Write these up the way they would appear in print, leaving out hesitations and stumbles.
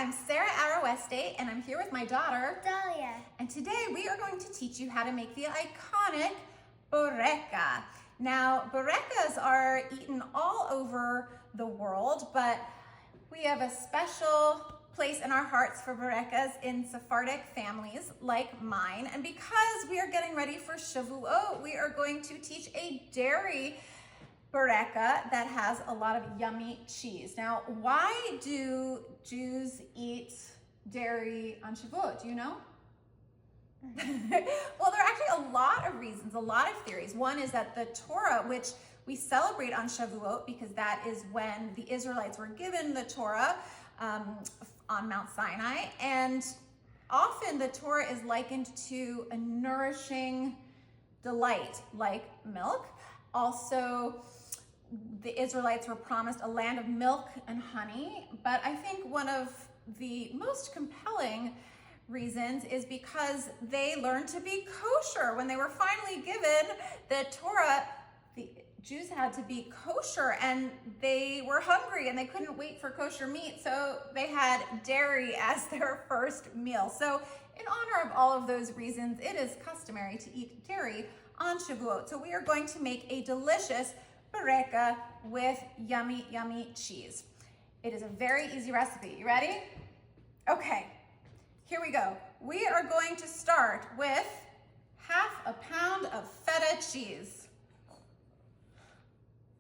I'm Sarah Arroweste, and I'm here with my daughter, Dahlia. And today we are going to teach you how to make the iconic bureka. Now, burekas are eaten all over the world, but we have a special place in our hearts for burekas in Sephardic families like mine. And because we are getting ready for Shavuot, we are going to teach a dairy bureka that has a lot of yummy cheese. Now, why do Jews eat dairy on Shavuot? Do you know? Well, there are actually a lot of reasons, a lot of theories. One is that the Torah, which we celebrate on Shavuot because that is when the Israelites were given the Torah on Mount Sinai, and often the Torah is likened to a nourishing delight like milk. Also, the Israelites were promised a land of milk and honey, but I think one of the most compelling reasons is because they learned to be kosher. When they were finally given the Torah, the Jews had to be kosher, and they were hungry and they couldn't wait for kosher meat, so they had dairy as their first meal. So in honor of all of those reasons, it is customary to eat dairy on Shavuot. So we are going to make a delicious bureka with yummy, yummy cheese. It is a very easy recipe. You ready? Okay, here we go. We are going to start with half a pound of feta cheese.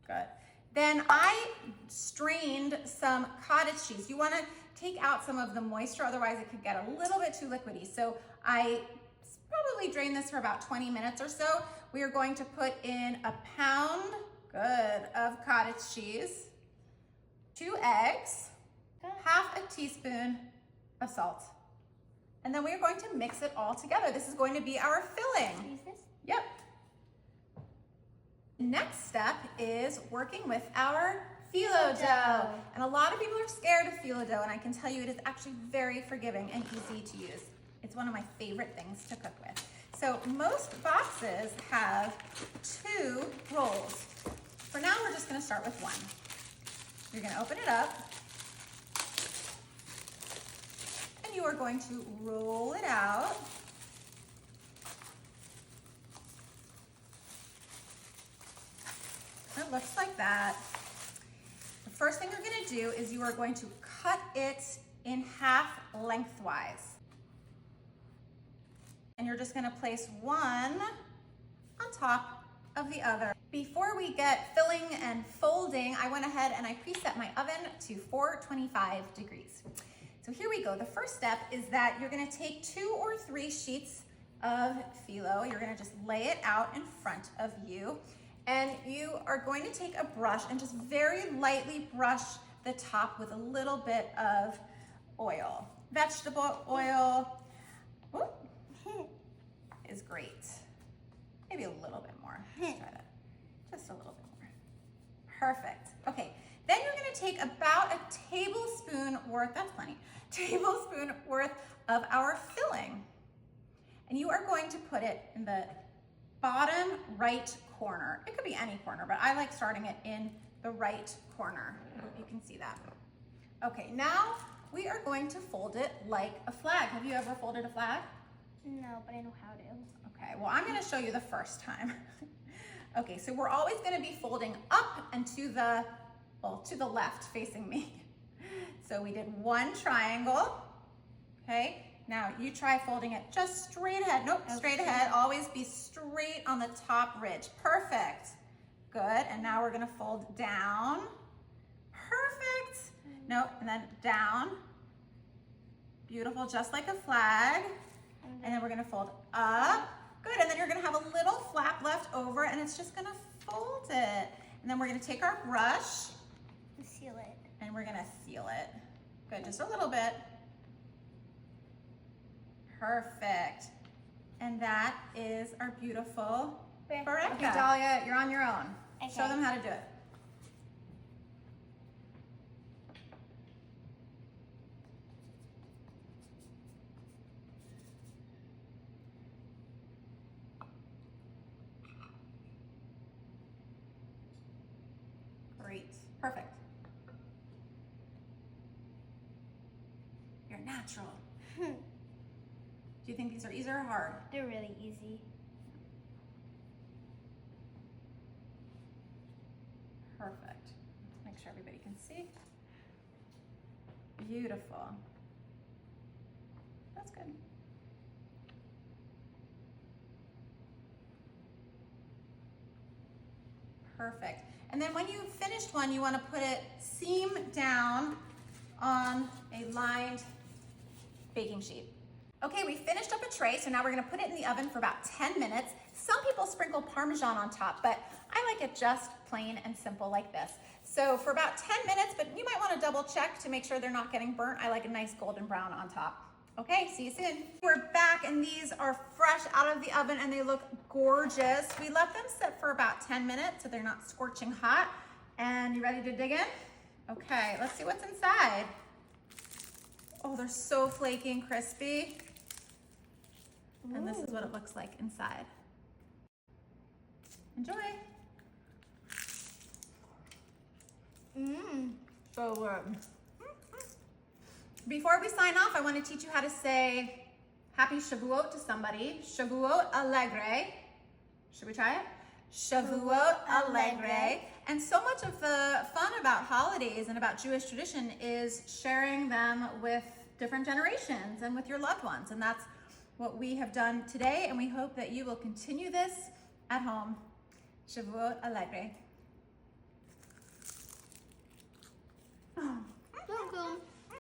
Good. Then I strained some cottage cheese. You want to take out some of the moisture, otherwise it could get a little bit too liquidy. So I probably drain this for about 20 minutes or so. We are going to put in a pound, good, of cottage cheese, 2 eggs, half a teaspoon of salt. And then we are going to mix it all together. This is going to be our filling. Use this? Yep. Next step is working with our phyllo dough. And a lot of people are scared of phyllo dough, and I can tell you it is actually very forgiving and easy to use. It's one of my favorite things to cook with. So most boxes have 2 rolls. For now, we're just gonna start with 1. You're gonna open it up, and you are going to roll it out. It looks like that. The first thing you're gonna do is you are going to cut it in half lengthwise. And you're just gonna place one on top of the other. Before we get filling and folding, I went ahead and I preset my oven to 425 degrees. So here we go. The first step is that you're gonna take 2 or 3 sheets of phyllo. You're gonna just lay it out in front of you. And you are going to take a brush and just very lightly brush the top with a little bit of oil. Vegetable oil is great. Maybe a little bit more. Let's try that. Just a little bit more. Perfect. Okay, then you're gonna take about a tablespoon worth, that's plenty, tablespoon worth of our filling. And you are going to put it in the bottom right corner. It could be any corner, but I like starting it in the right corner. I hope you can see that. Okay, now we are going to fold it like a flag. Have you ever folded a flag? No, but I know how to. Okay, well, I'm gonna show you the first time. Okay, so we're always gonna be folding up and to the left facing me. So we did 1 triangle, okay? Now you try folding it just straight ahead. Nope, straight ahead. Always be straight on the top ridge. Perfect. Good, and now we're gonna fold down. Perfect. Nope, and then down. Beautiful, just like a flag. And then we're gonna fold up. Good, and then you're gonna have a little flap left over, and it's just gonna fold it. And then we're gonna take our brush. And seal it. And we're gonna seal it. Good, just a little bit. Perfect. And that is our beautiful bureka. Okay, Dahlia, you're on your own. Okay. Show them how to do it. Great, perfect. You're natural. Do you think these are easy or hard? They're really easy. Perfect. Let's make sure everybody can see. Beautiful. That's good. Perfect. And then when you've finished one, you want to put it seam down on a lined baking sheet. Okay, we finished up a tray, so now we're going to put it in the oven for about 10 minutes. Some people sprinkle Parmesan on top, but I like it just plain and simple like this. So for about 10 minutes, but you might want to double check to make sure they're not getting burnt. I like a nice golden brown on top. Okay, see you soon. We're back and these are fresh out of the oven and they look gorgeous. We let them sit for about 10 minutes so they're not scorching hot. And you ready to dig in? Okay, let's see what's inside. Oh, they're so flaky and crispy. Ooh. And this is what it looks like inside. Enjoy. So good. Before we sign off, I want to teach you how to say Happy Shavuot to somebody. Shavuot Allegre. Should we try it? Shavuot Allegre. And so much of the fun about holidays and about Jewish tradition is sharing them with different generations and with your loved ones. And that's what we have done today. And we hope that you will continue this at home. Shavuot Allegre. Welcome.